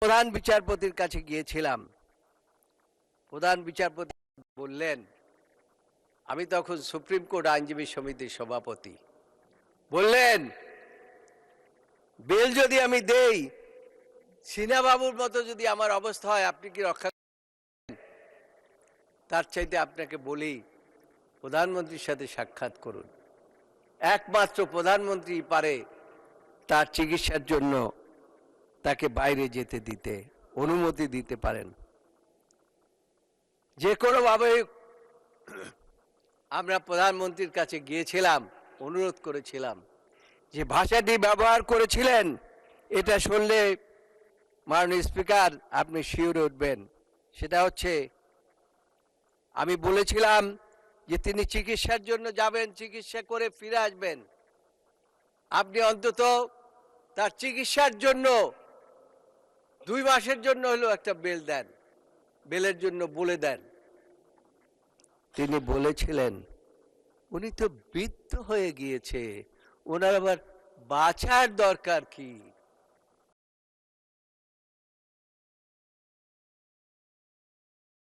প্রধান বিচারপতির কাছে গিয়েছিলাম। প্রধান বিচারপতি বললেন, আমি তখন সুপ্রিম কোর্ট আইনজীবী সমিতির সভাপতি, বললেন বেল যদি আমি দেই, সিনহা বাবুর মতো যদি আমার অবস্থা হয়, আপনি কি রক্ষা? তার চাইতে আপনাকে বলি, প্রধানমন্ত্রীর সাথে সাক্ষাৎ করুন। একমাত্র প্রধানমন্ত্রী পারে তার চিকিৎসার জন্য তাকে বাইরে যেতে দিতে, অনুমতি দিতে পারেন। যে কোনোভাবে আমরা প্রধানমন্ত্রীর কাছে গিয়েছিলাম, অনুরোধ করেছিলাম। যে ভাষাটি ব্যবহার করেছিলেন, এটা শুনলে মাননীয় স্পিকার আপনি শিউরে উঠবেন। সেটা হচ্ছে, আমি বলেছিলাম যে তিনি চিকিৎসার জন্য যাবেন, চিকিৎসা করে ফিরে আসবেন। আপনি অন্তত তার চিকিৎসার জন্য 2 মাসের জন্য হলেও একটা বেল দেন, বেলের জন্য বলে দেন। তিনি বলেছিলেন, উনি তো বৃদ্ধ হয়ে গিয়েছে, ওনার আবার বাঁচার দরকার কি?